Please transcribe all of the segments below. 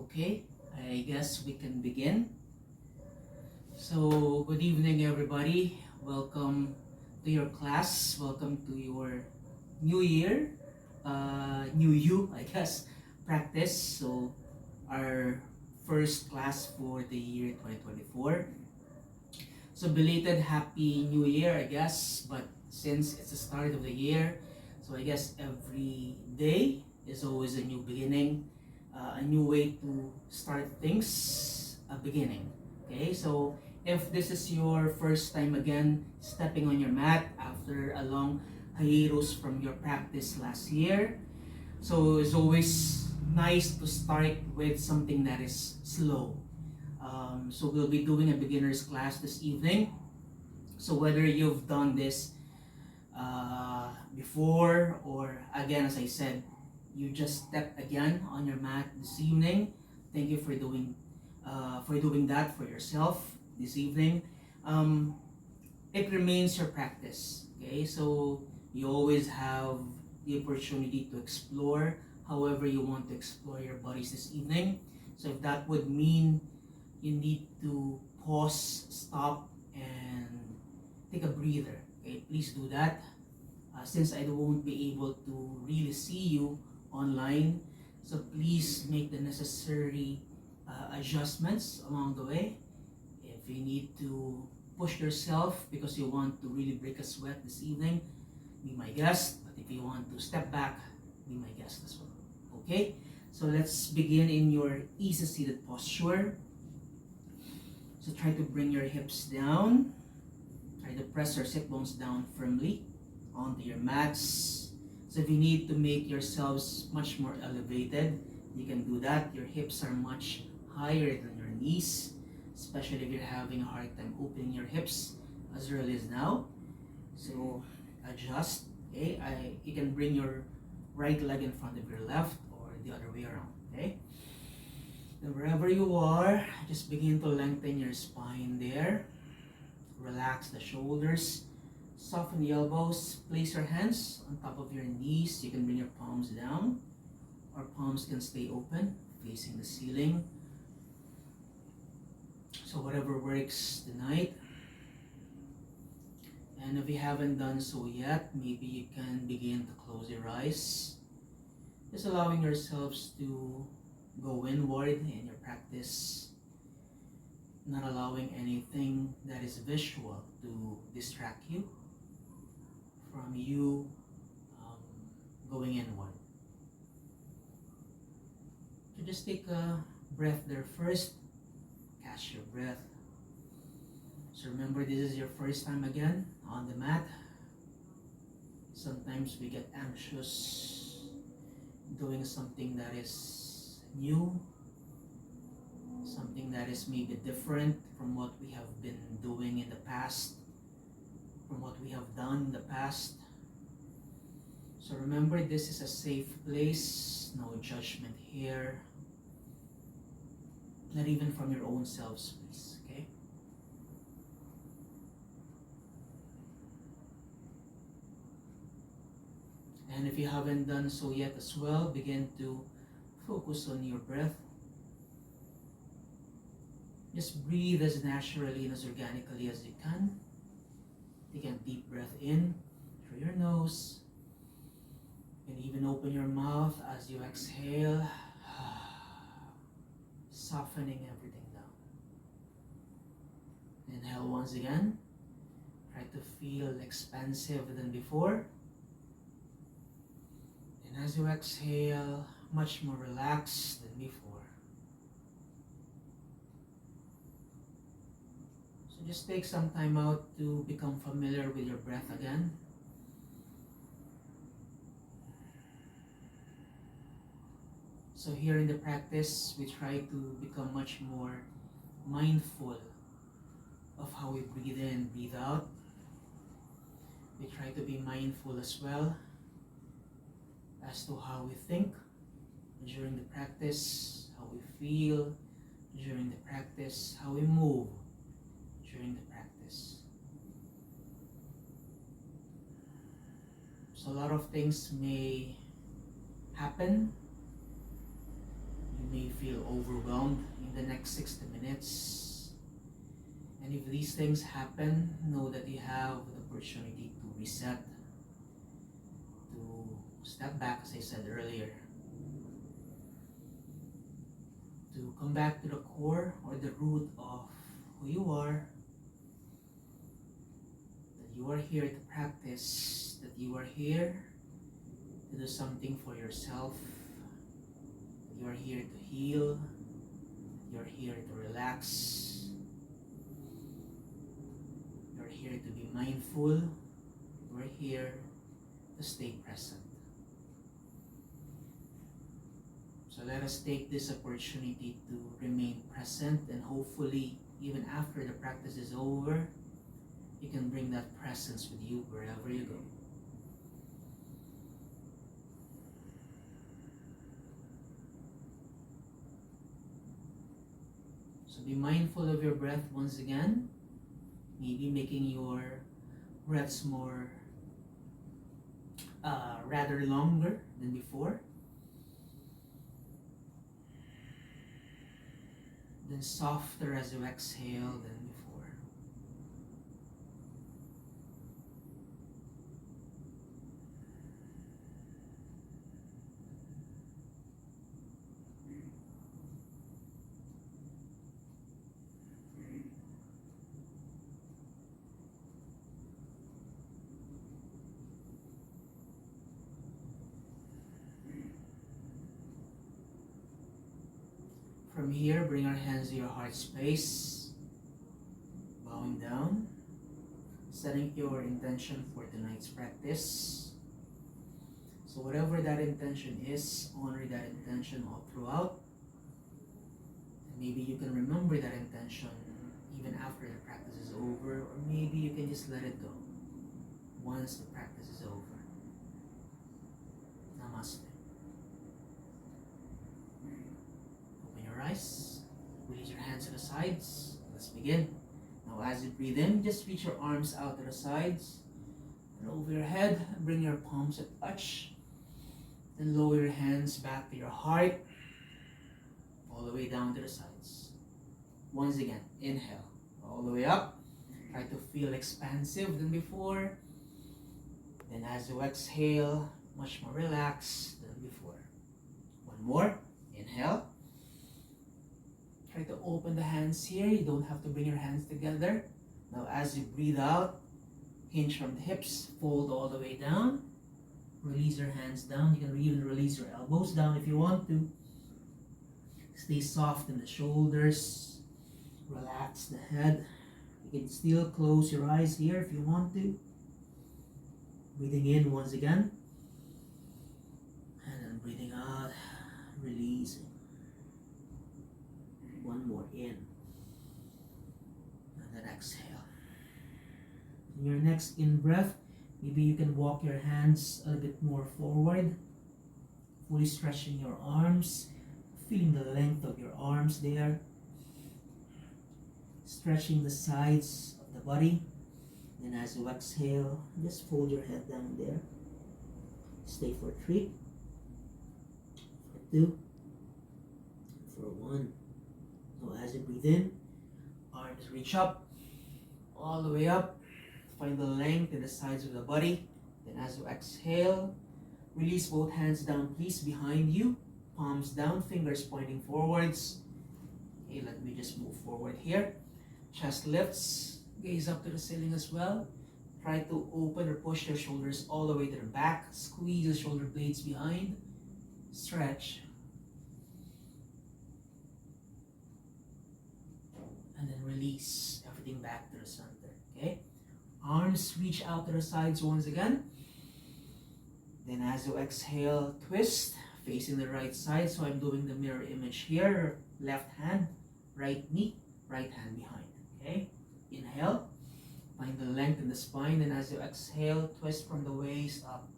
Okay, I guess we can begin. So, good evening, everybody. Welcome to your class. Welcome to your new year, new you, I guess, practice. So, our first class for the year 2024. So, belated Happy New Year, I guess. But since it's the start of the year, so I guess every day is always a new beginning, a new way to start things, a beginning. Okay, so if this is your first time again stepping on your mat after a long hiatus from your practice last year, so it's always nice to start with something that is slow. So we'll be doing a beginner's class this evening. So whether you've done this before or again, as I said, you just stepped again on your mat this evening. Thank you for doing that for yourself this evening. It remains your practice. Okay, so you always have the opportunity to explore however you want to explore your bodies this evening. So if that would mean you need to pause, stop, and take a breather. Okay, please do that. Since I won't be able to really see you online, so please make the necessary adjustments along the way. If you need to push yourself because you want to really break a sweat this evening, be my guest. But if you want to step back, be my guest as well. Okay, so let's begin in your easy seated posture. So try to bring your hips down. Try to press your sit bones down firmly onto your mats. So if you need to make yourselves much more elevated, you can do that. Your hips are much higher than your knees, especially if you're having a hard time opening your hips as early as now. So adjust. Okay, you can bring your right leg in front of your left or the other way around. Okay. Then wherever you are, just begin to lengthen your spine there. Relax the shoulders. Soften the elbows. Place your hands on top of your knees. You can bring your palms down, or palms can stay open, facing the ceiling. So whatever works tonight. And if you haven't done so yet, maybe you can begin to close your eyes. Just allowing yourselves to go inward in your practice, not allowing anything that is visual to distract you from you going inward. So just take a breath there first. Catch your breath. So remember, this is your first time again on the mat. Sometimes we get anxious doing something that is new, something that is maybe different from what we have been doing in the past, from what we have done in the past. So remember, this is a safe place, no judgment here, not even from your own selves, please, okay? And if you haven't done so yet as well, begin to focus on your breath. Just breathe as naturally and as organically as you can. Take a deep breath in through your nose. And even open your mouth as you exhale, softening everything down. Inhale once again. Try to feel expansive than before. And as you exhale, much more relaxed than before. So just take some time out to become familiar with your breath again. So here in the practice, we try to become much more mindful of how we breathe in, breathe out. We try to be mindful as well as to how we think during the practice, how we feel during the practice, how we move during the practice. So a lot of things may happen. You may feel overwhelmed in the next 60 minutes. And if these things happen, know that you have the opportunity to reset, to step back, as I said earlier, to come back to the core or the root of who you are, that you are here to practice, that you are here to do something for yourself, that you are here to heal, that you are here to relax, you are here to be mindful, you are here to stay present. So let us take this opportunity to remain present, and hopefully even after the practice is over, you can bring that presence with you wherever you go. So be mindful of your breath once again, maybe making your breaths more rather longer than before. Then softer as you exhale than before. From here, bring our hands to your heart space, bowing down, setting your intention for tonight's practice. So whatever that intention is, honor that intention all throughout. And maybe you can remember that intention even after the practice is over, or maybe you can just let it go once the practice is over. Namaste. Eyes. Release your hands to the sides. Let's begin. Now as you breathe in, just reach your arms out to the sides and over your head. Bring your palms to touch. Then lower your hands back to your heart, all the way down to the sides. Once again, inhale all the way up. Try to feel expansive than before. Then as you exhale, much more relaxed than before. One more. Inhale. Try to open the hands here. You don't have to bring your hands together. Now as you breathe out, hinge from the hips, fold all the way down. Release your hands down. You can even release your elbows down if you want to. Stay soft in the shoulders. Relax the head. You can still close your eyes here if you want to. Breathing in once again. And then breathing out, releasing. One more in, and then exhale. In your next in breath, maybe you can walk your hands a bit more forward, fully stretching your arms, feeling the length of your arms there, stretching the sides of the body. Then as you exhale, just fold your head down there. Stay for 3, for 2, for 1. So as you breathe in, arms reach up, all the way up. Find the length in the sides of the body. Then as you exhale, release both hands down, please, behind you. Palms down, fingers pointing forwards. Okay, let me just move forward here. Chest lifts, gaze up to the ceiling as well. Try to open or push your shoulders all the way to the back. Squeeze the shoulder blades behind. Stretch. And then release everything back to the center. Okay? Arms reach out to the sides once again. Then as you exhale, twist, facing the right side. So I'm doing the mirror image here. Left hand, right knee, right hand behind. Okay? Inhale. Find the length in the spine. And as you exhale, twist from the waist up.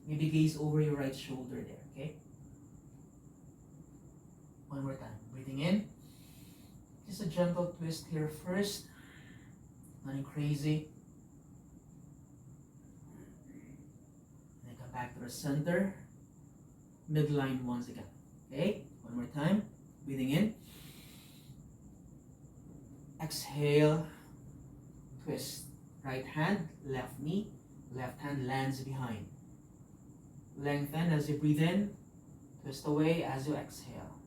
Maybe gaze over your right shoulder there. Okay? One more time. Breathing in. Just a gentle twist here first. Nothing crazy. Then come back to the center. Midline once again. Okay? One more time. Breathing in. Exhale, twist. Right hand, left knee, left hand lands behind. Lengthen as you breathe in, twist away as you exhale.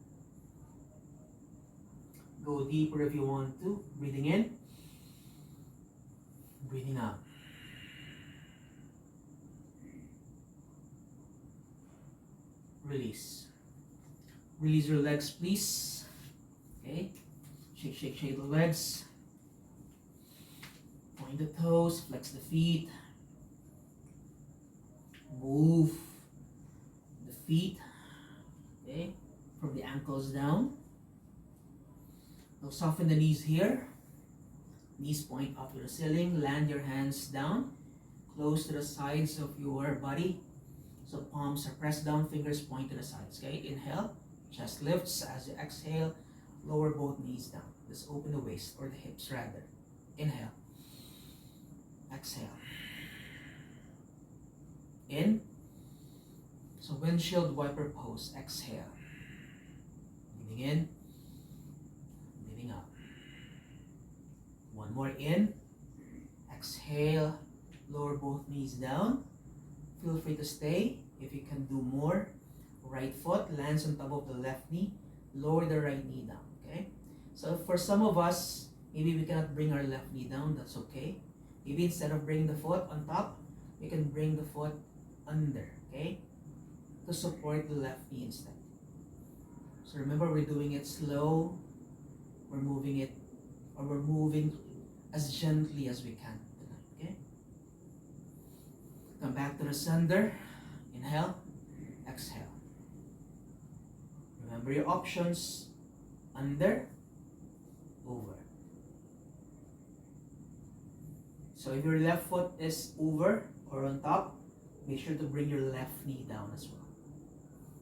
Go deeper if you want to. Breathing in, breathing out. Release. Release your legs, please. Okay. Shake, shake, shake the legs. Point the toes, flex the feet. Move the feet, okay, from the ankles down. Now soften the knees here. Knees point up to the ceiling. Land your hands down, close to the sides of your body. So palms are pressed down, fingers point to the sides. Okay, inhale, chest lifts. As you exhale, lower both knees down. Just open the waist, or the hips rather. Inhale. Exhale. In. So windshield wiper pose. Exhale. Breathing in. Breathing out. One more in. Exhale. Lower both knees down. Feel free to stay. If you can do more, right foot lands on top of the left knee. Lower the right knee down. Okay. So for some of us, maybe we cannot bring our left knee down. That's okay. Maybe instead of bringing the foot on top, we can bring the foot under, okay, to support the left knee instead. So remember, we're doing it slow. We're moving it, or we're moving as gently as we can tonight, okay? Come back to the center. Inhale, exhale. Remember your options: under, over. So if your left foot is over or on top, make sure to bring your left knee down as well.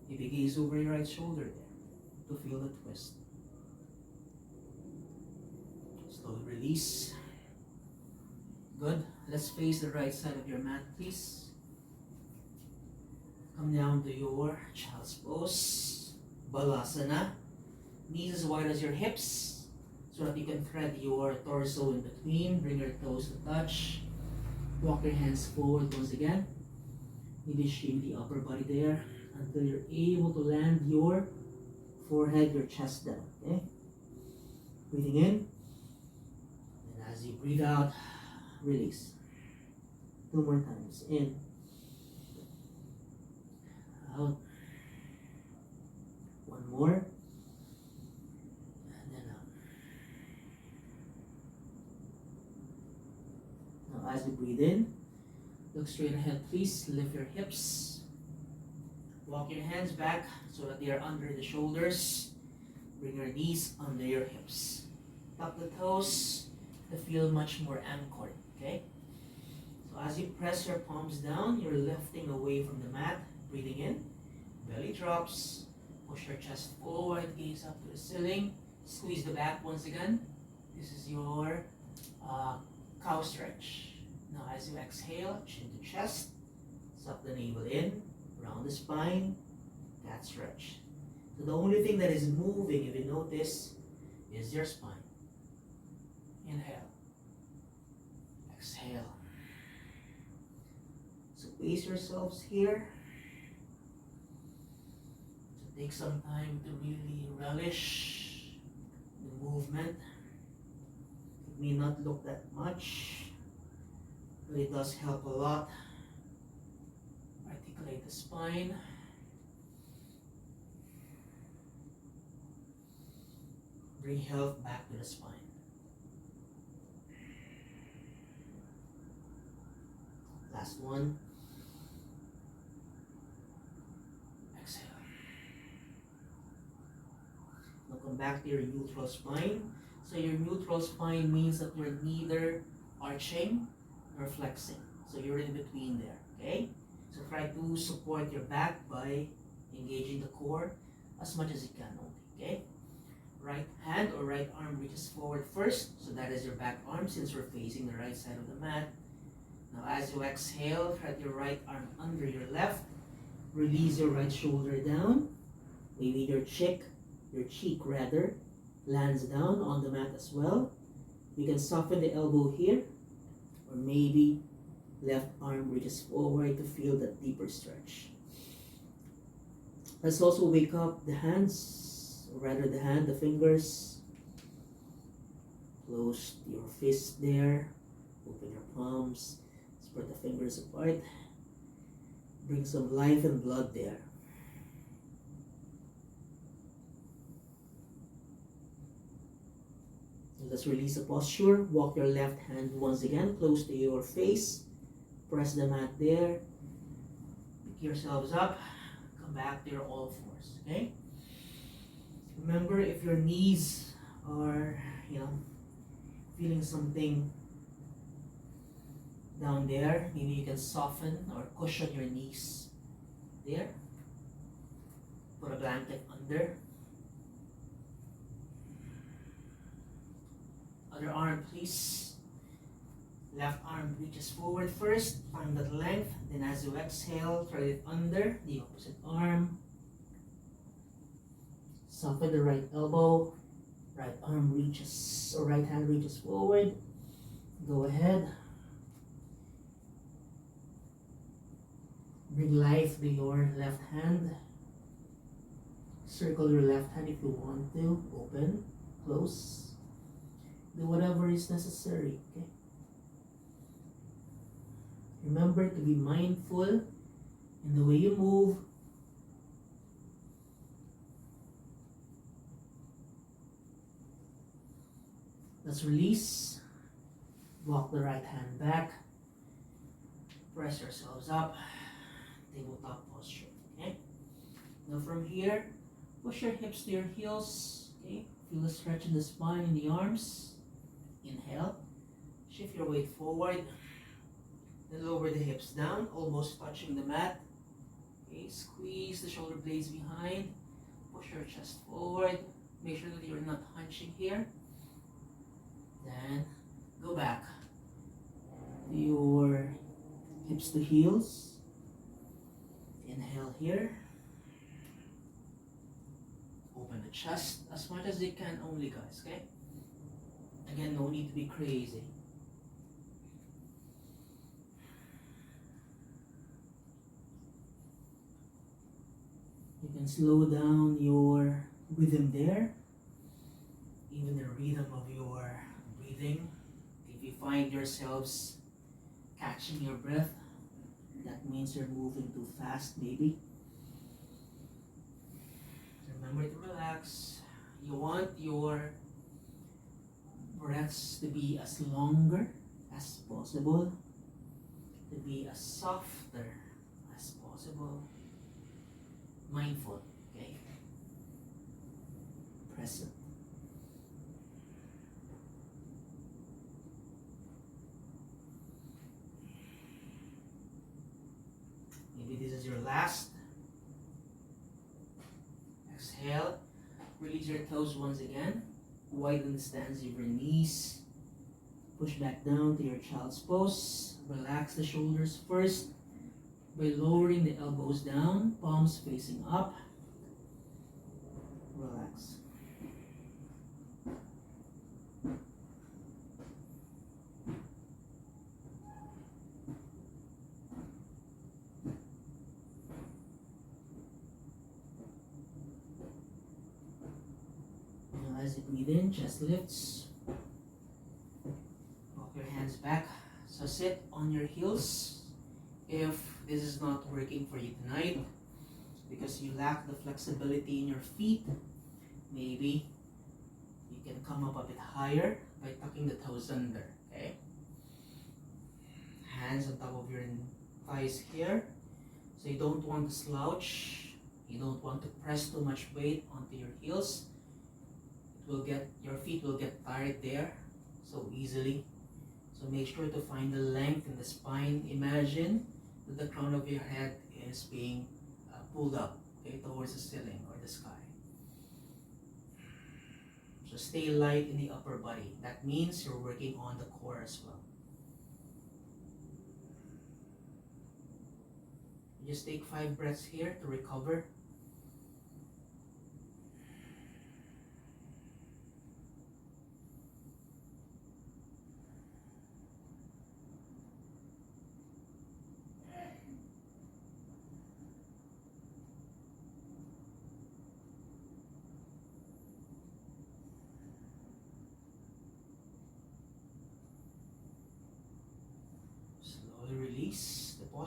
Maybe gaze over your right shoulder there to feel the twist. Slowly release. Good. Let's face the right side of your mat, please. Come down to your child's pose. Balasana. Knees as wide as your hips, so that you can thread your torso in between. Bring your toes to touch. Walk your hands forward once again. Maybe shame the upper body there until you're able to land your forehead, your chest down. Okay? Breathing in. And as you breathe out, release. 2 more times. In. Out. 1 more. As you breathe in, look straight ahead, please. Lift your hips. Walk your hands back so that they are under the shoulders. Bring your knees under your hips. Tuck the toes to feel much more anchored, okay? So as you press your palms down, you're lifting away from the mat. Breathing in, belly drops. Push your chest forward, gaze up to the ceiling. Squeeze the back once again. This is your cow stretch. Now as you exhale, chin to chest, suck the navel in, round the spine, cat stretch. So the only thing that is moving, if you notice, is your spine. Inhale, exhale. So pace yourselves here. So take some time to really relish the movement. It may not look that much, but it does help a lot. Articulate the spine. Bring health back to the spine. Last one. Exhale. Now come back to your neutral spine. So your neutral spine means that you're neither arching nor flexing. So you're in between there, okay? So try to support your back by engaging the core as much as you can only, okay? Right hand or right arm reaches forward first, so that is your back arm since we're facing the right side of the mat. Now as you exhale, thread your right arm under your left. Release your right shoulder down. Maybe your cheek your cheek rather, lands down on the mat as well. You can soften the elbow here, or maybe left arm reaches forward to feel that deeper stretch. Let's also wake up the hands, or rather the fingers. Close your fist there, open your palms, spread the fingers apart. Bring some life and blood there. Let's release the posture. Walk your left hand once again close to your face. Press the mat there. Pick yourselves up. Come back to your all fours. Okay? Remember, if your knees are, feeling something down there, maybe you can soften or cushion your knees there. Put a blanket under. Other arm, please. Left arm reaches forward first, find that length, then as you exhale, thread it under the opposite arm. Soften the right elbow, right arm reaches, or right hand reaches forward. Go ahead. Bring life to your left hand. Circle your left hand if you want to. Open, close. Do whatever is necessary, okay? Remember to be mindful in the way you move. Let's release. Walk the right hand back. Press yourselves up. Tabletop posture, okay? Now from here, push your hips to your heels, okay? Feel a stretch in the spine and the arms. Inhale, shift your weight forward, then lower the hips down, almost touching the mat. Okay, squeeze the shoulder blades behind, push your chest forward, make sure that you're not hunching here. Then go back to your hips to heels. Inhale here. Open the chest as much as you can only, guys, okay? Again, no need to be crazy. You can slow down your rhythm there, even the rhythm of your breathing. If you find yourselves catching your breath, that means you're moving too fast, maybe. Remember to relax. You want your breaths to be as longer as possible, to be as softer as possible. Mindful, okay? Present. Maybe this is your last. Exhale. Release your toes once again. Widen the stance of your knees. Push back down to your child's pose. Relax the shoulders first by lowering the elbows down, palms facing up. Relax. Now as you breathe in, chest lifts. Walk your hands back. So sit on your heels. If this is not working for you tonight because you lack the flexibility in your feet, maybe you can come up a bit higher by tucking the toes under, okay? Hands on top of your thighs here. So you don't want to slouch, you don't want to press too much weight onto your heels. Your feet will get tired there so easily. So make sure to find the length in the spine. Imagine that the crown of your head is being pulled up, okay, towards the ceiling or the sky. So stay light in the upper body. That means you're working on the core as well. Just take 5 breaths here to recover.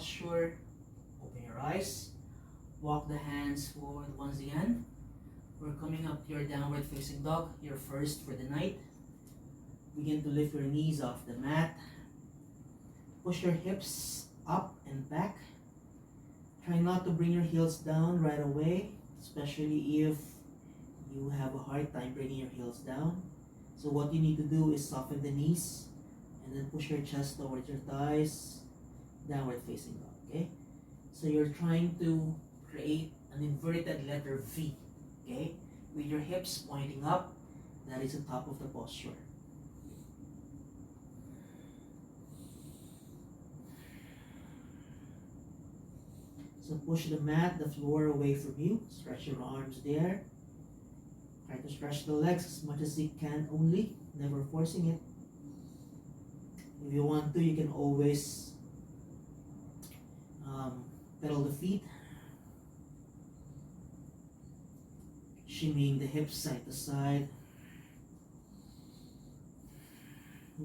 posture. Open your eyes. Walk the hands forward once again. We're coming up to your downward facing dog, your first for the night. Begin to lift your knees off the mat. Push your hips up and back. Try not to bring your heels down right away, especially if you have a hard time bringing your heels down. So what you need to do is soften the knees and then push your chest towards your thighs, downward facing dog, okay? So you're trying to create an inverted letter V, okay? With your hips pointing up, that is the top of the posture. So push the mat, the floor away from you. Stretch your arms there. Try to stretch the legs as much as you can only, never forcing it. If you want to, you can always pedal the feet. Shimmying the hips side to side.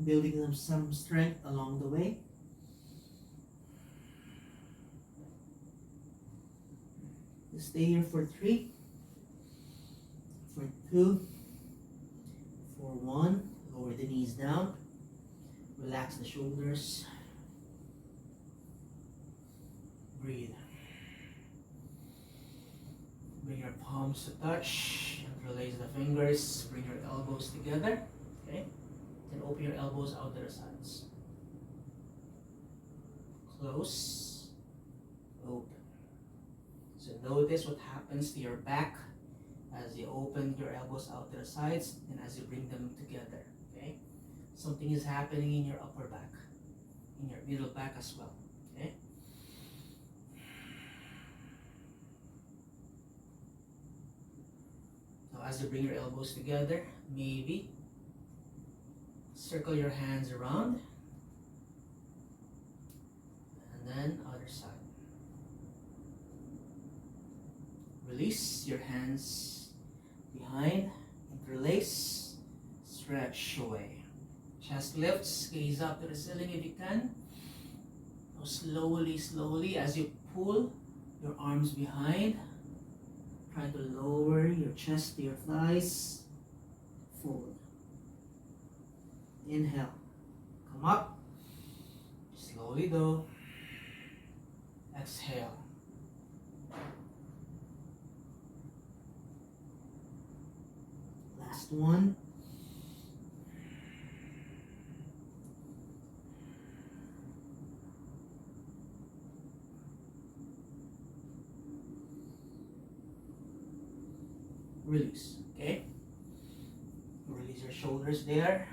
Building them some strength along the way. Stay here for 3, for 2, for 1. Lower the knees down. Relax the shoulders. Breathe. Bring your palms to touch. Interlace the fingers. Bring your elbows together. Okay? Then open your elbows out to the sides. Close. Open. So notice what happens to your back as you open your elbows out to the sides and as you bring them together, okay? Something is happening in your upper back, in your middle back as well, okay? Now as you bring your elbows together, maybe circle your hands around and then other side. Release your hands behind, interlace, stretch away. Chest lifts, gaze up to the ceiling if you can. Now slowly, slowly, as you pull your arms behind, try to lower your chest to your thighs, forward. Inhale, come up, slowly though. Exhale. Last one. Release, okay? Release your shoulders there.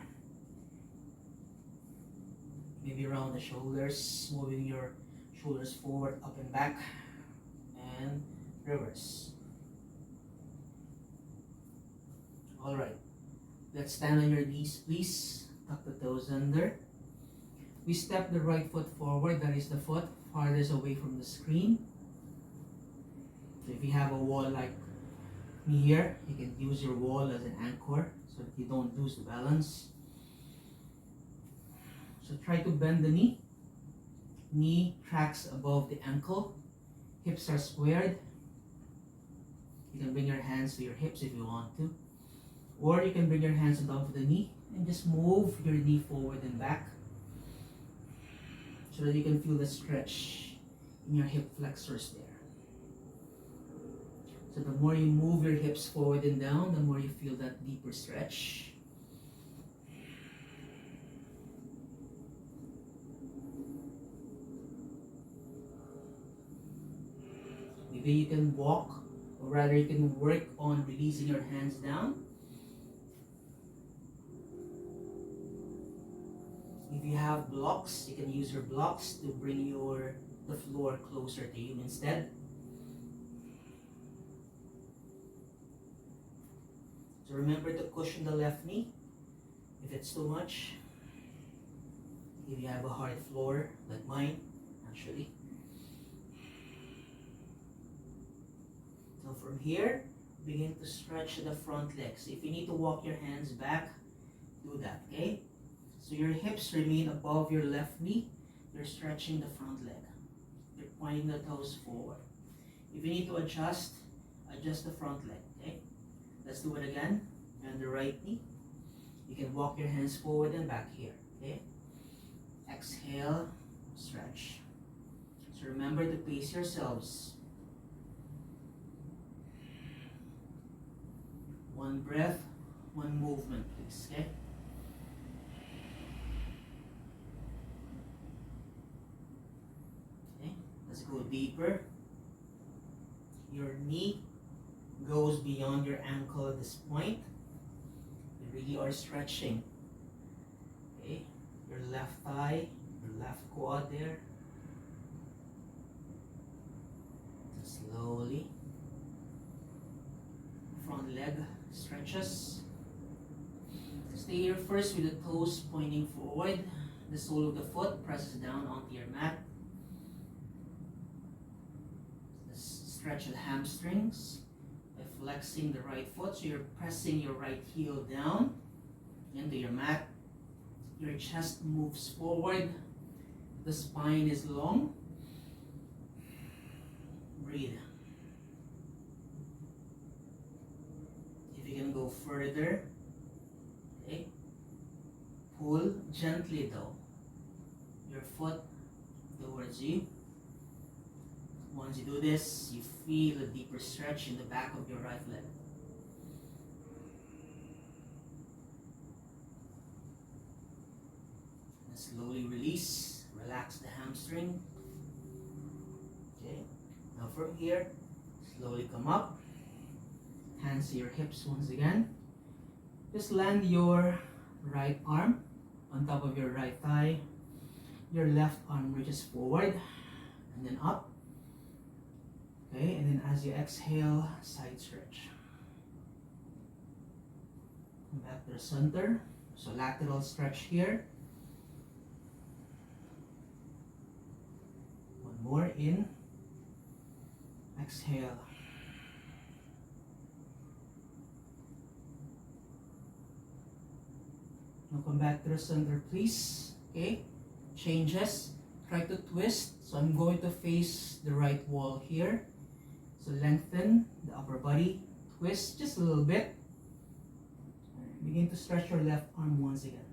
Maybe around the shoulders, moving your shoulders forward, up and back, and reverse. Alright, let's stand on your knees, please. Tuck the toes under. We step the right foot forward, that is the foot farthest away from the screen. So if you have a wall like me here, you can use your wall as an anchor so that you don't lose the balance. So try to bend the knee. Knee tracks above the ankle. Hips are squared. You can bring your hands to your hips if you want to. Or you can bring your hands down to the knee and just move your knee forward and back so that you can feel the stretch in your hip flexors there. So the more you move your hips forward and down, the more you feel that deeper stretch. Maybe you can walk, or rather you can work on releasing your hands down. If you have blocks, you can use your blocks to bring the floor closer to you instead. So remember to cushion the left knee if it's too much. If you have a hard floor like mine, actually. So from here, begin to stretch the front legs. If you need to walk your hands back, do that, okay? So your hips remain above your left knee. You're stretching the front leg. pointing the toes forward. If you need to adjust the front leg, okay? Let's do it again. And the right knee. You can walk your hands forward and back here, okay? Exhale, stretch. So remember to pace yourselves. One breath, one movement, please, okay? Okay, let's go deeper. Your knee goes beyond your ankle at this point. You really are stretching. Okay, your left thigh, your left quad there. Just slowly. Front leg stretches. Stay here first with the toes pointing forward. The sole of the foot presses down onto your mat. Stretch the hamstrings by flexing the right foot. So you're pressing your right heel down into your mat. Your chest moves forward. The spine is long. Breathe. If you can go further, okay, pull gently though your foot towards you. Once you do this, you feel a deeper stretch in the back of your right leg. And slowly release, relax the hamstring. Okay, now from here, slowly come up. Hands to your hips once again. Just land your right arm on top of your right thigh. Your left arm reaches forward and then up. Okay, and then as you exhale, side stretch. Come back to the center. So lateral stretch here. One more in. Exhale. Now come back to the center, please. Okay, changes. Try to twist. So I'm going to face the right wall here. So lengthen the upper body, twist just a little bit. Begin to stretch your left arm once again.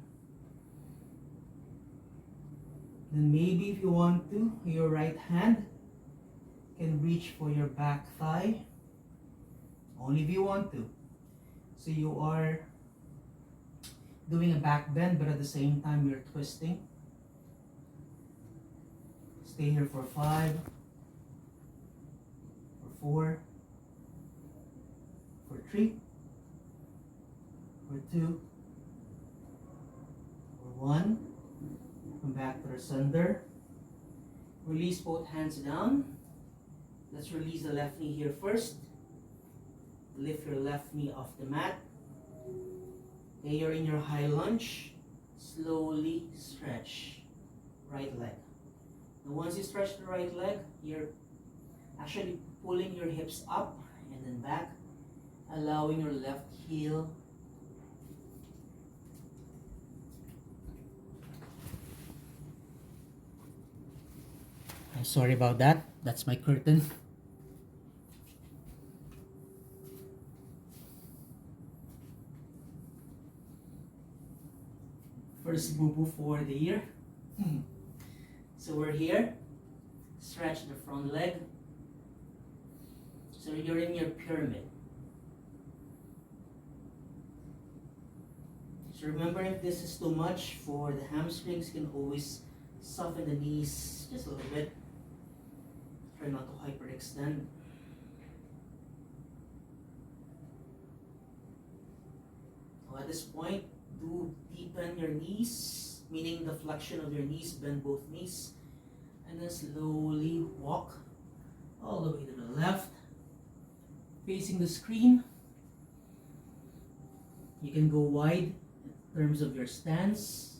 Then maybe if you want to, your right hand can reach for your back thigh. Only if you want to. So you are doing a back bend, but at the same time you're twisting. Stay here for 5. 4, for 3, for 2, for 1. Come back to the center. Release both hands down. Let's release the left knee here first. Lift your left knee off the mat. Okay, you're in your high lunge. Slowly stretch right leg. Now once you stretch the right leg, you're actually pulling your hips up and then back, allowing your left heel I'm sorry about that. That's my curtain. First boo-boo for the year. So we're here. Stretch the front leg. So you're in your pyramid. So remember, if this is too much for the hamstrings, you can always soften the knees just a little bit. Try not to hyperextend. Now at this point, do deepen your knees, meaning the flexion of your knees, bend both knees, and then slowly walk all the way to the left, facing the screen. You can go wide in terms of your stance.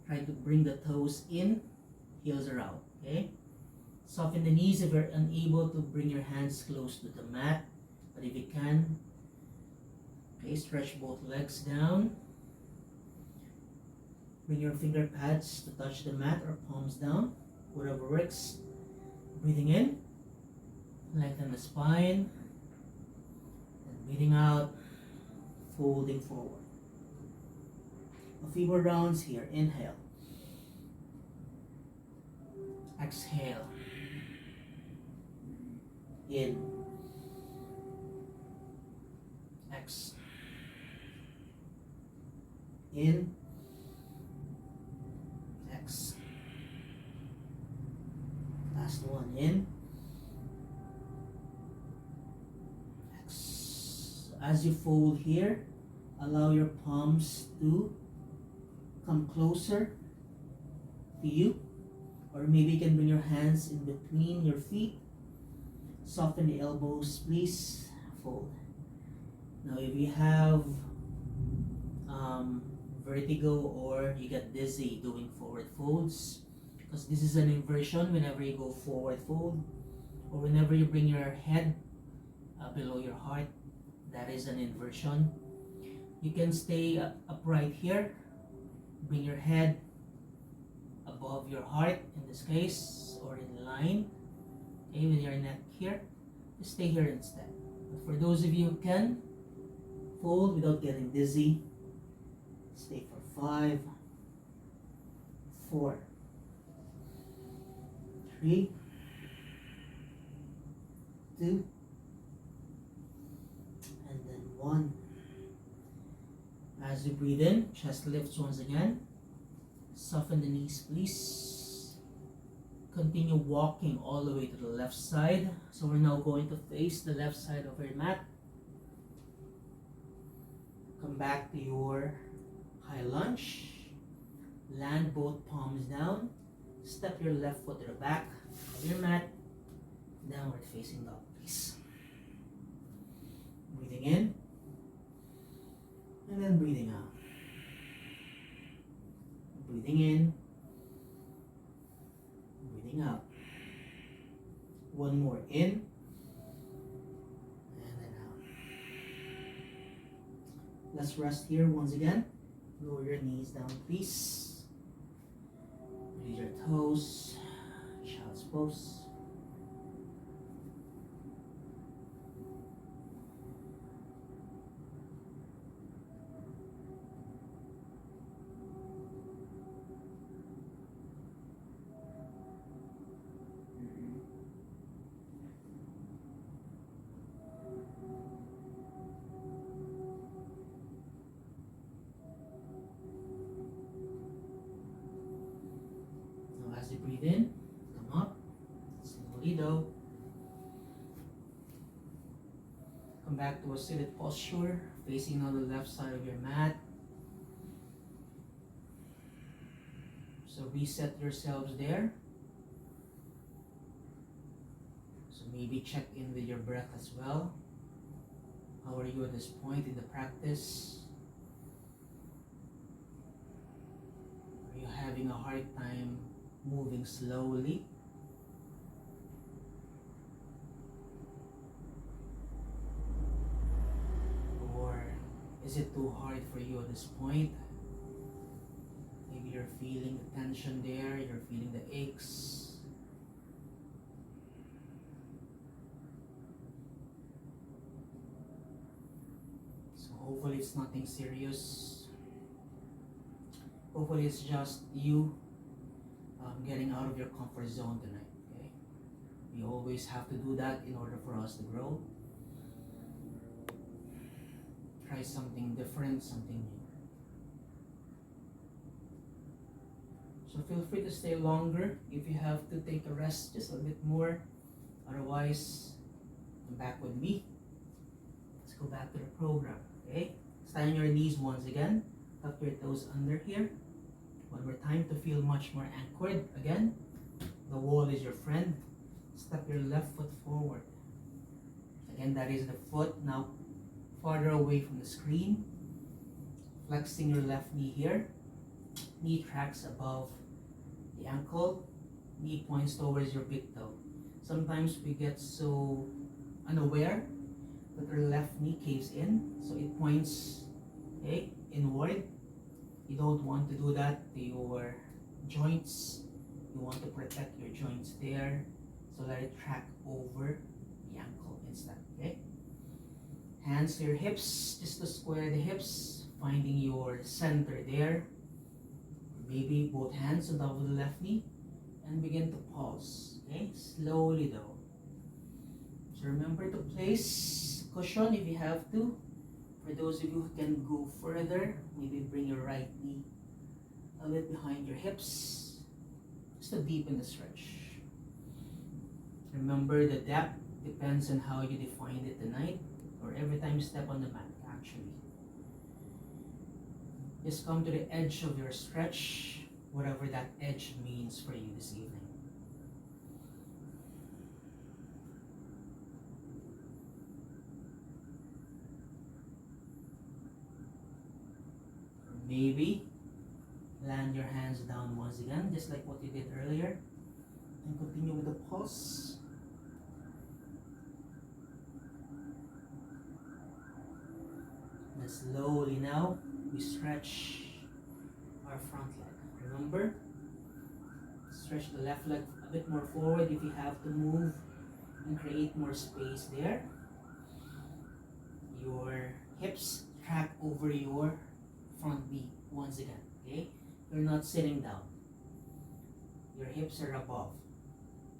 Try to bring the toes in, heels are out, okay? Soften the knees if you're unable to bring your hands close to the mat, but if you can, okay, stretch both legs down. Bring your finger pads to touch the mat or palms down, whatever works. Breathing in, lengthen the spine, and breathing out, folding forward. A few more rounds here. Inhale, exhale, in, ex, in, ex. Last one, in, ex. As you fold here, allow your palms to come closer to you, or maybe you can bring your hands in between your feet. Soften the elbows, please. Fold. Now, if you have vertigo or you get dizzy doing forward folds, because this is an inversion whenever you go forward fold, or whenever you bring your head below your heart, that is an inversion. You can stay upright here, bring your head above your heart in this case, or in line, okay, with your neck here. Just stay here instead. But for those of you who can fold without getting dizzy, stay for 5, 4, 3, 2, and then 1. As you breathe in, chest lifts once again. Soften the knees, please. Continue walking all the way to the left side. So we're now going to face the left side of your mat. Come back to your high lunge. Land both palms down. Step your left foot to the back of your mat. Downward facing dog, please. Breathing in. And then breathing out. Breathing in. Breathing out. One more in. And then out. Let's rest here once again. Lower your knees down, please. Raise your toes. Child's pose. As you breathe in, come up, slowly though. Come back to a seated posture, facing on the left side of your mat. So reset yourselves there. So maybe check in with your breath as well. How are you at this point in the practice? Are you having a hard time moving slowly? Or is it too hard for you at this point? Maybe you're feeling the tension there, you're feeling the aches. So hopefully it's nothing serious. Hopefully it's just you getting out of your comfort zone tonight, okay? We always have to do that in order for us to grow. Try something different, something new. So feel free to stay longer if you have to take a rest just a bit more. Otherwise, come back with me. Let's go back to the program, okay? Stand on your knees once again. Tuck your toes under here. One more time to feel much more anchored again. The wall is your friend. Step your left foot forward. Again, that is the foot now farther away from the screen. Flexing your left knee here. Knee tracks above the ankle. Knee points towards your big toe. Sometimes we get so unaware that our left knee caves in, so it points inward. You don't want to do that to your joints. You want to protect your joints there. So let it track over the ankle instead, okay? Hands to your hips, just to square the hips, finding your center there. Maybe both hands on top of the left knee, and begin to pause, okay? Slowly though. So remember to place cushion if you have to. For those of you who can go further, maybe bring your right knee a bit behind your hips, just to deepen the stretch. Remember the depth depends on how you defined it tonight, or every time you step on the mat actually. Just come to the edge of your stretch, whatever that edge means for you this evening. Or maybe land your hands down once again, just like what you did earlier, and continue with the pulse. And slowly now, we stretch our front leg. Remember, stretch the left leg a bit more forward if you have to move and create more space there. Your hips track over your front knee once again, okay? You're not sitting down. Your hips are above.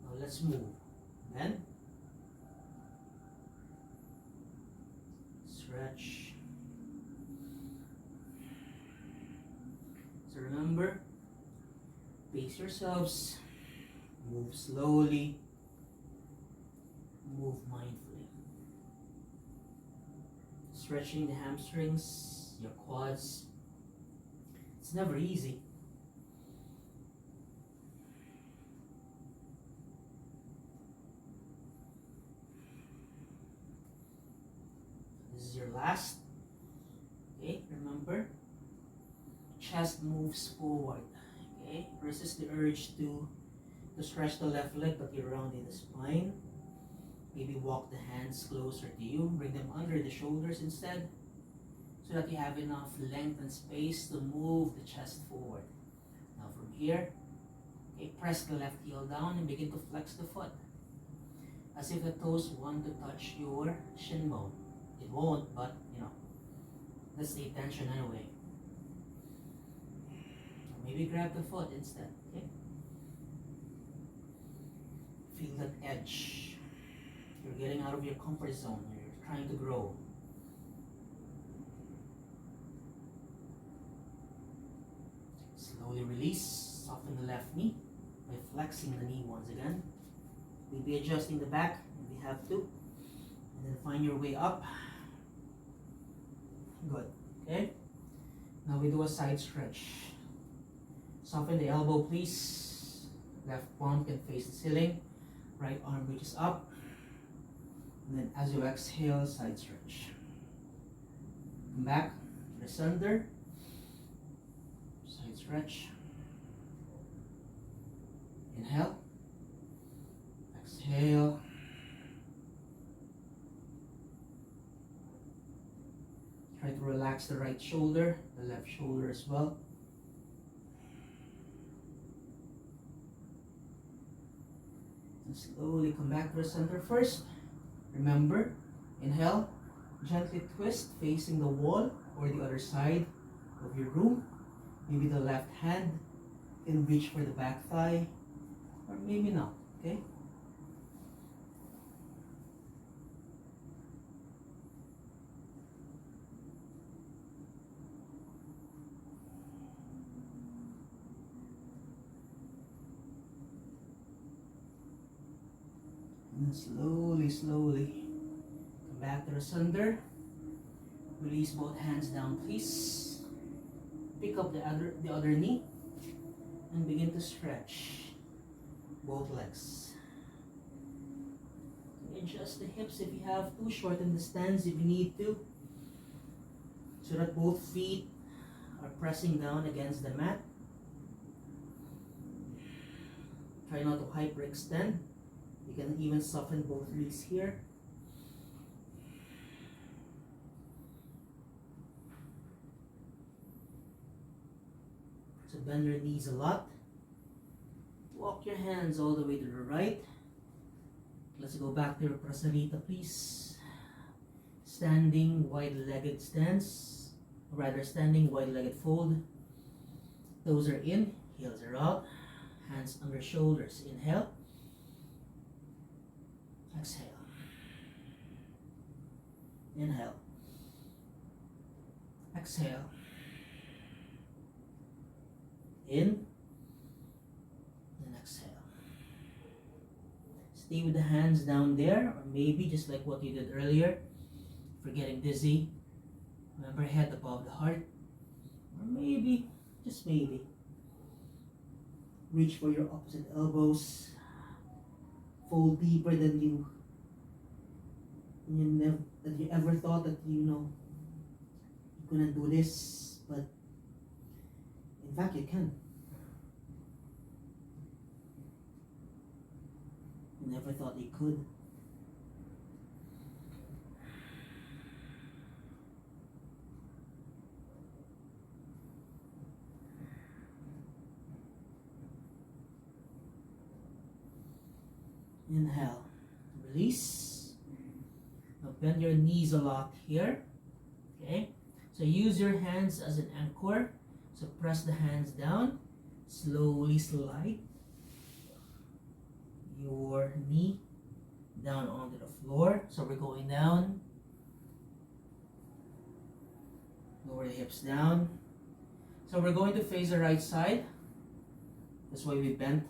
Now let's move. Then, stretch. So remember, pace yourselves, move slowly, move mindfully. Stretching the hamstrings, your quads. It's never easy. This is your last. Okay, remember, chest moves forward. Okay, resist the urge to stretch the left leg, but you're rounding the spine. Maybe walk the hands closer to you, bring them under the shoulders instead, so that you have enough length and space to move the chest forward. Now from here, okay, press the left heel down and begin to flex the foot, as if the toes want to touch your shin bone. It won't, but you know, that's the intention anyway. Maybe grab the foot instead, okay? Feel that edge. You're getting out of your comfort zone. You're trying to grow. Slowly release. Soften the left knee by flexing the knee once again. Maybe adjusting the back if you have to. And then find your way up. Good. Okay? Now we do a side stretch. Soften the elbow, please. Left palm can face the ceiling. Right arm reaches up. And then as you exhale, side stretch. Come back, press under. Side stretch. Inhale. Exhale. Try to relax the right shoulder, the left shoulder as well. And slowly come back to the center first. Remember, inhale, gently twist facing the wall or the other side of your room. Maybe the left hand can reach for the back thigh, or maybe not, okay? And slowly, slowly come back to the center. Release both hands down, please. Pick up the other knee and begin to stretch both legs. Adjust the hips if you have to. Shorten the stance if you need to, so that both feet are pressing down against the mat. Try not to hyperextend. You can even soften both knees here. So bend your knees a lot. Walk your hands all the way to the right. Let's go back to your Prasarita, please. Standing wide-legged stance, or rather standing wide-legged fold. Toes are in, heels are out, hands under shoulders. Inhale, exhale, inhale, exhale, in, and exhale. Stay with the hands down there, or maybe just like what you did earlier. If you're getting dizzy, remember head above the heart, or maybe, just maybe, reach for your opposite elbows, fold deeper than you ever thought that you couldn't do this, but in fact you can. You never thought you could. Inhale, release. Now bend your knees a lot here. Okay, so use your hands as an anchor. So press the hands down, slowly slide your knee down onto the floor. So we're going down, lower the hips down. So we're going to face the right side. That's why we bent.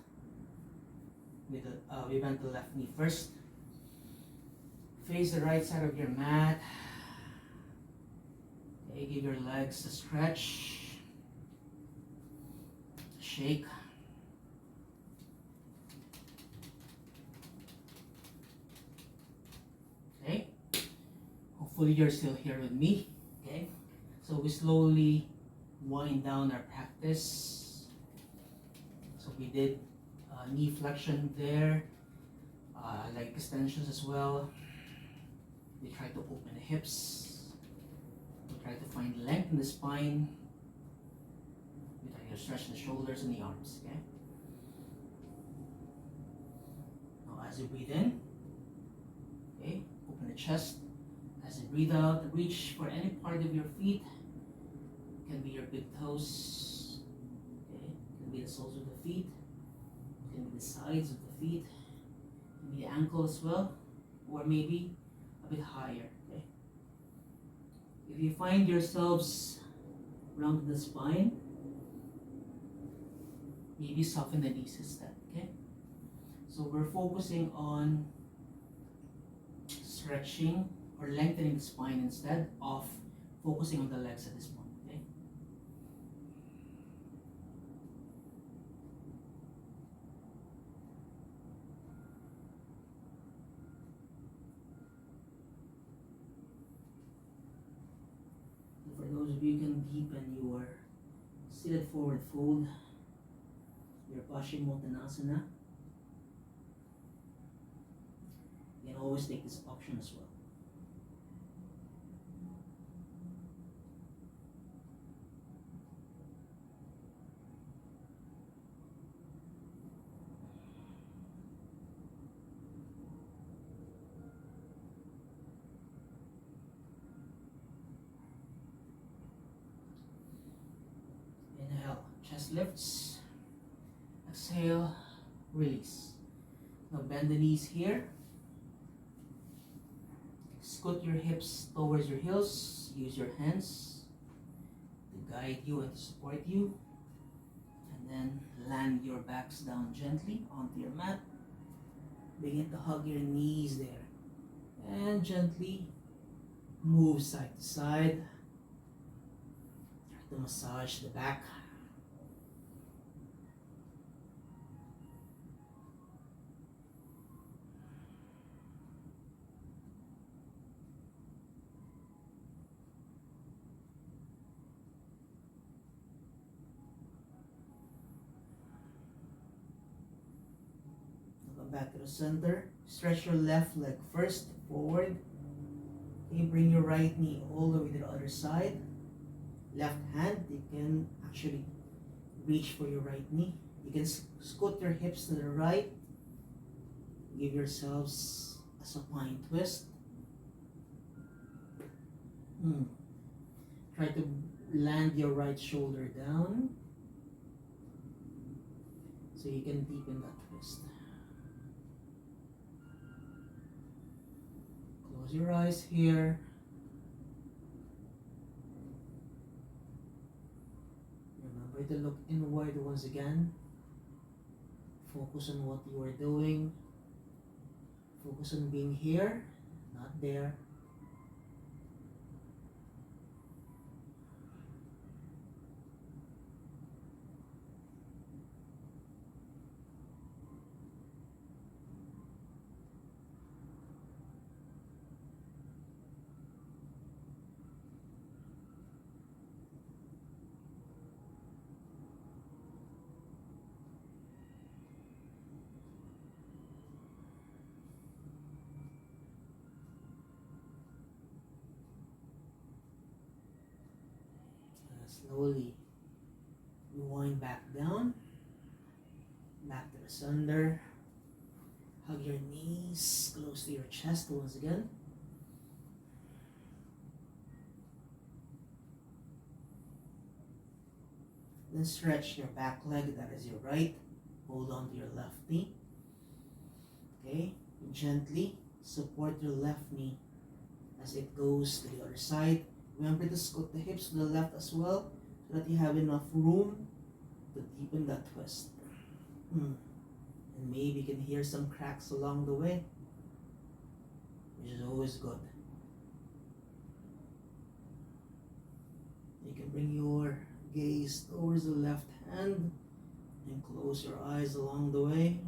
We bent the left knee first. Face the right side of your mat. Okay, give your legs a stretch. Shake. Okay. Hopefully you're still here with me. Okay. So we slowly wind down our practice. So we did knee flexion there, leg extensions as well. We try to open the hips. We try to find length in the spine. We try to stretch the shoulders and the arms. Okay. Now, as you breathe in, okay, open the chest. As you breathe out, reach for any part of your feet. It can be your big toes. Okay, it can be the soles of the feet. It can be the sides of the feet. It can be the ankle as well, or maybe a bit higher. Okay. If you find yourselves round the spine, maybe soften the knees instead. Okay. So we're focusing on stretching or lengthening the spine instead of focusing on the legs at this point. Okay. For those of you who can deepen your seated forward fold, your Paschimottanasana, you can always take this option as well. Inhale, chest lifts. Exhale, release. Now bend the knees here. Scoot your hips towards your heels. Use your hands to guide you and to support you. And then land your backs down gently onto your mat. Begin to hug your knees there. And gently move side to side. Try to massage the back. Back to the center. Stretch your left leg first forward. Okay, bring your right knee all the way to the other side. Left hand, you can actually reach for your right knee. You can scoot your hips to the right. Give yourselves a supine twist. Try to land your right shoulder down so you can deepen that twist. Close your eyes here. Remember to look inward once again. Focus on what you are doing. Focus on being here, not there. Slowly wind back down, back to the center. Hug your knees close to your chest once again. Then stretch your back leg, that is your right. Hold on to your left knee. Okay, gently support your left knee as it goes to the other side. Remember to scoot the hips to the left as well, so that you have enough room to deepen that twist. And maybe you can hear some cracks along the way, which is always good. You can bring your gaze towards the left hand and close your eyes along the way.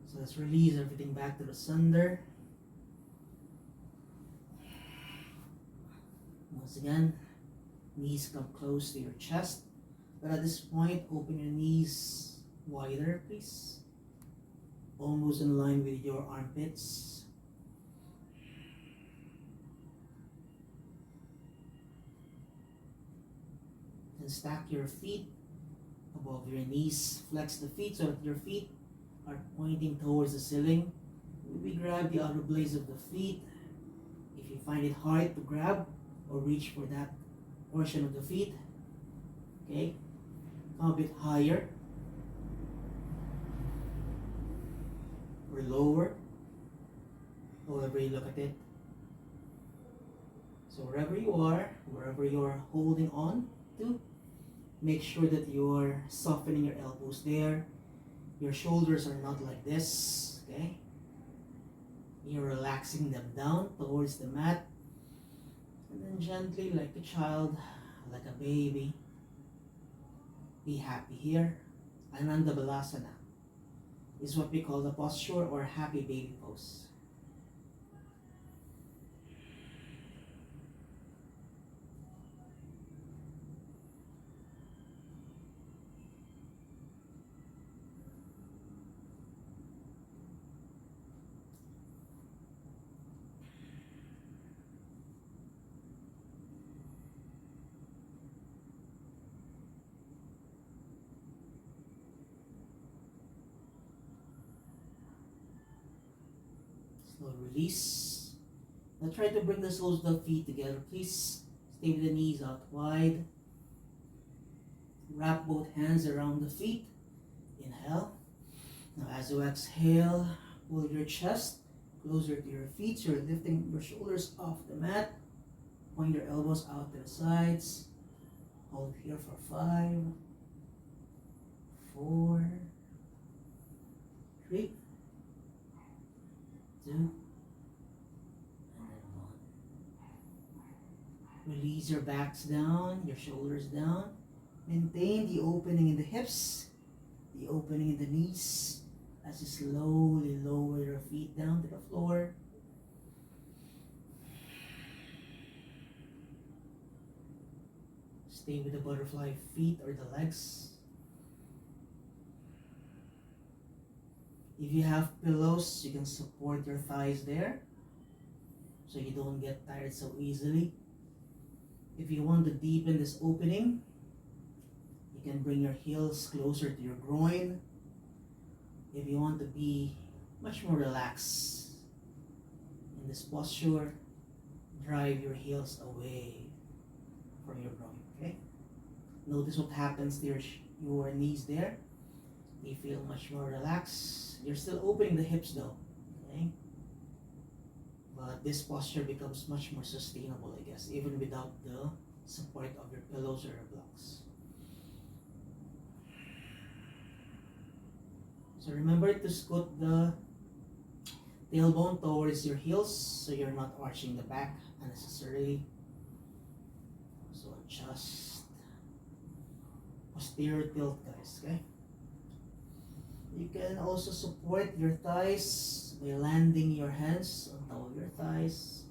So let's release everything back to the center. Once again, knees come close to your chest. But at this point, open your knees wider, please. Almost in line with your armpits. And stack your feet above your knees. Flex the feet so that your feet are pointing towards the ceiling. Maybe grab the outer blades of the feet. If you find it hard to grab or reach for that portion of the feet, okay, come a bit higher or lower, however you look at it. So wherever you are, wherever you're holding on to, make sure that you're softening your elbows there. Your shoulders are not like this, okay? You're relaxing them down towards the mat. And then gently, like a child, like a baby, be happy here. Ananda Balasana is what we call the posture or happy baby pose. Slow release. Now try to bring the soles of the feet together, please. Stay with the knees out wide. Wrap both hands around the feet. Inhale. Now as you exhale, pull your chest closer to your feet so you're lifting your shoulders off the mat. Point your elbows out to the sides. Hold here for 5, 4, 3, 2, and then 1. Release your backs down, your shoulders down. Maintain the opening in the hips, the opening in the knees as you slowly lower your feet down to the floor. Stay with the butterfly feet or the legs. If you have pillows, you can support your thighs there so you don't get tired so easily. If you want to deepen this opening, you can bring your heels closer to your groin. If you want to be much more relaxed in this posture, drive your heels away from your groin, okay? Notice what happens to your knees there. They feel much more relaxed. You're still opening the hips though, okay? But this posture becomes much more sustainable, I guess, even without the support of your pillows or your blocks. So remember to scoot the tailbone towards your heels so you're not arching the back unnecessarily. So adjust. Posterior tilt, guys, okay? You can also support your thighs by landing your hands on top of your thighs.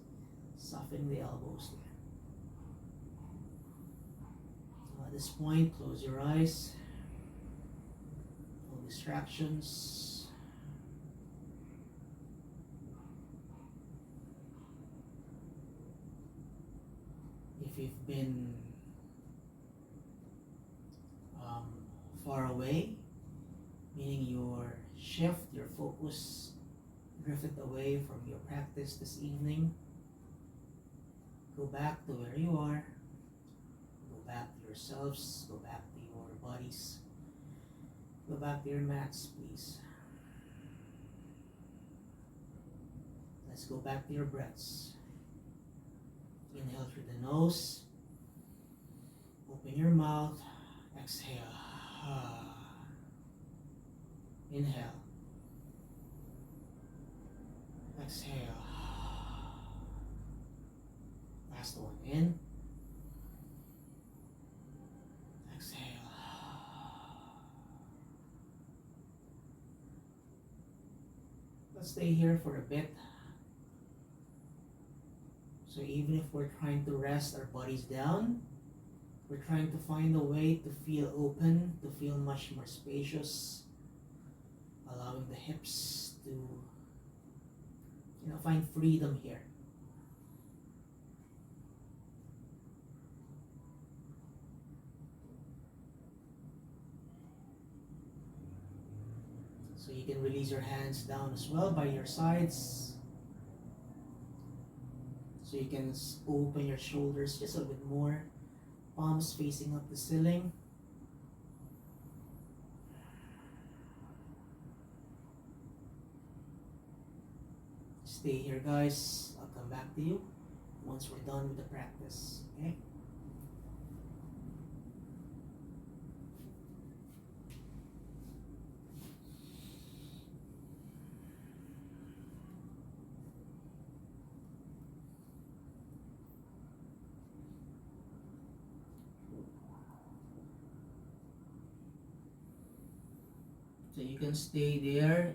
Soften the elbows there. So at this point, close your eyes. No distractions. If you've been far away, meaning your focus drifted away from your practice this evening, go back to where you are, go back to yourselves, go back to your bodies, go back to your mats, please. Let's go back to your breaths. Inhale through the nose, open your mouth, exhale. Inhale. Exhale. Last one. In. Exhale. Let's stay here for a bit. So even if we're trying to rest our bodies down, we're trying to find a way to feel open, to feel much more spacious, allowing the hips to, find freedom here. So you can release your hands down as well by your sides. So you can open your shoulders just a bit more, palms facing up the ceiling. Stay here, guys. I'll come back to you once we're done with the practice, okay? So you can stay there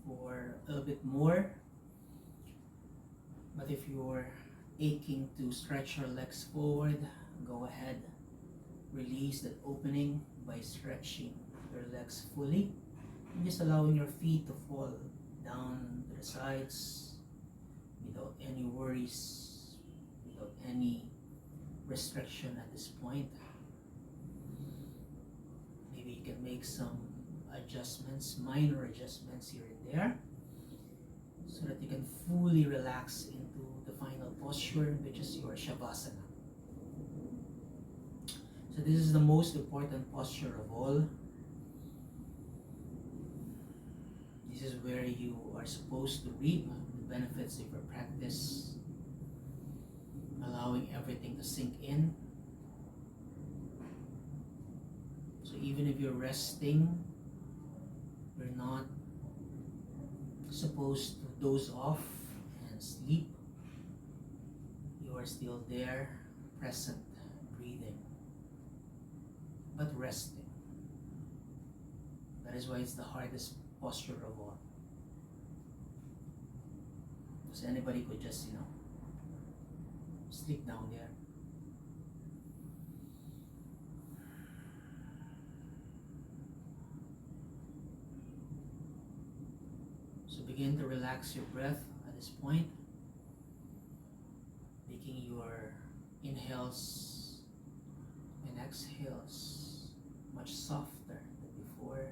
for a bit more, but if you're aching to stretch your legs forward, go ahead, release that opening by stretching your legs fully and just allowing your feet to fall down to the sides without any worries, without any restriction at this point. Maybe you can make some adjustments, minor adjustments here and there, so that you can fully relax into the final posture, which is your Shavasana. So this is the most important posture of all. This is where you are supposed to reap the benefits of your practice, allowing everything to sink in. So even if you're resting, you're not supposed to doze off and sleep. You are still there, present, breathing, but resting. That is why it's the hardest posture of all. Because anybody could just, sleep down there. So begin to relax your breath at this point, making your inhales and exhales much softer than before,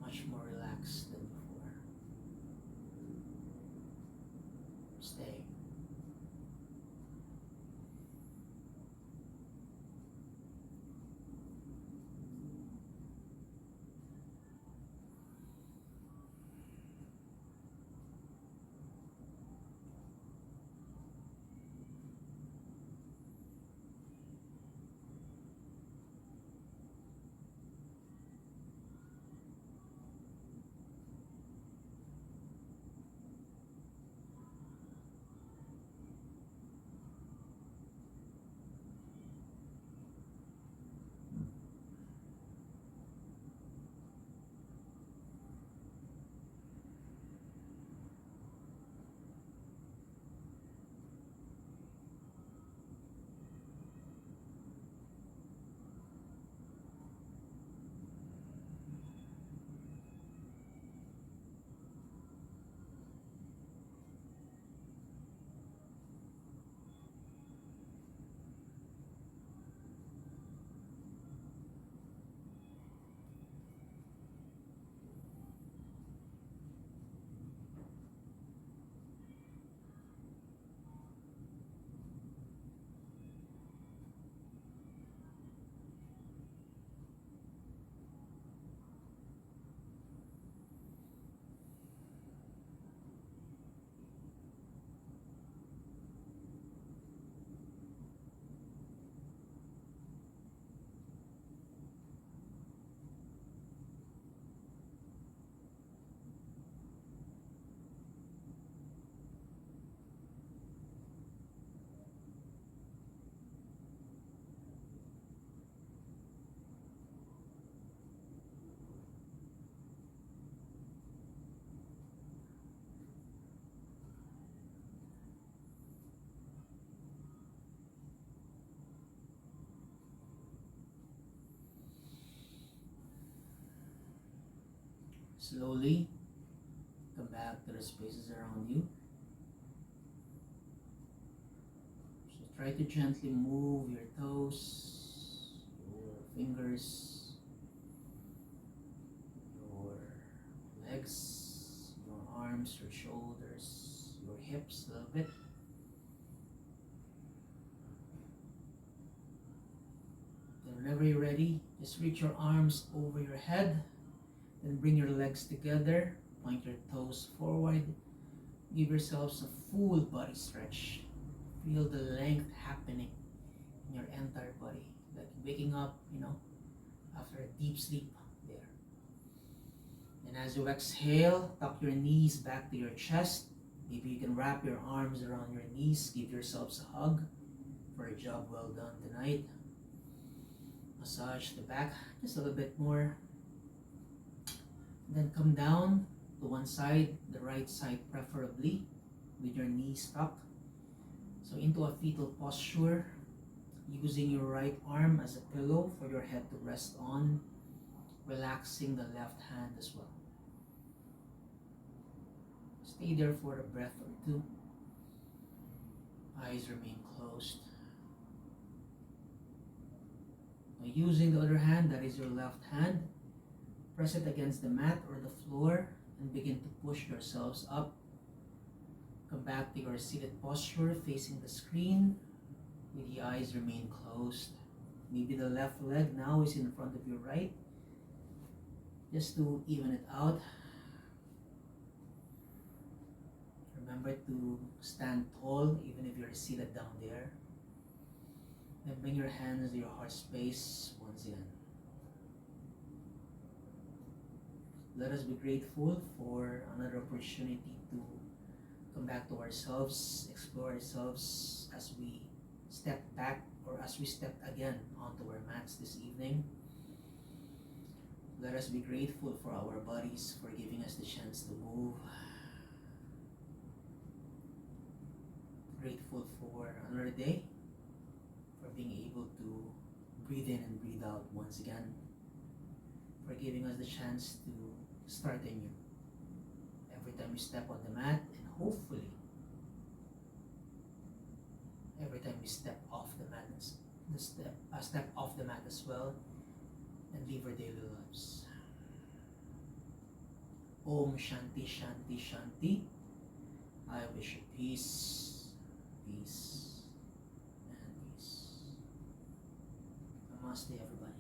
much more relaxed than before. Stay. Slowly come back to the spaces around you. So try to gently move your toes, your fingers, your legs, your arms, your shoulders, your hips a little bit. Then whenever you're ready, just reach your arms over your head. Then bring your legs together, point your toes forward, give yourselves a full body stretch. Feel the length happening in your entire body, like waking up, after a deep sleep there. And as you exhale, tuck your knees back to your chest. Maybe you can wrap your arms around your knees, give yourselves a hug for a job well done tonight. Massage the back just a little bit more. Then come down to one side, the right side preferably, with your knees tucked. So into a fetal posture, using your right arm as a pillow for your head to rest on, relaxing the left hand as well. Stay there for a breath or two. Eyes remain closed. Now using the other hand, that is your left hand, press it against the mat or the floor and begin to push yourselves up. Come back to your seated posture facing the screen with the eyes remain closed. Maybe the left leg now is in front of your right, just to even it out. Remember to stand tall even if you're seated down there. And bring your hands to your heart space once again. Let us be grateful for another opportunity to come back to ourselves, explore ourselves as we step back or as we step again onto our mats this evening. Let us be grateful for our bodies for giving us the chance to move. Grateful for another day, for being able to breathe in and breathe out once again, for giving us the chance to start anew. Every time we step on the mat, and hopefully every time we step off the mat, step off the mat as well, and live our daily lives. Om Shanti Shanti Shanti. I wish you peace, peace, and peace. Namaste, everybody.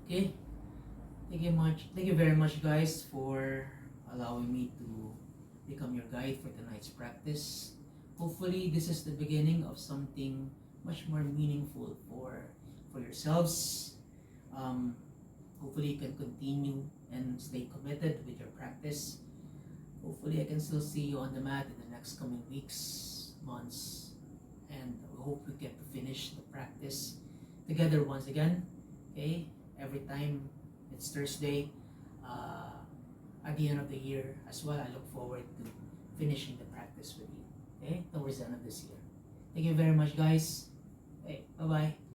Okay. Thank you very much, guys, for allowing me to become your guide for tonight's practice. Hopefully, this is the beginning of something much more meaningful for yourselves. Hopefully, you can continue and stay committed with your practice. Hopefully, I can still see you on the mat in the next coming weeks, months, and we hope we get to finish the practice together once again. Okay, every time it's Thursday, at the end of the year as well, I look forward to finishing the practice with you. Okay, towards the end of this year. Thank you very much, guys. Okay, bye bye.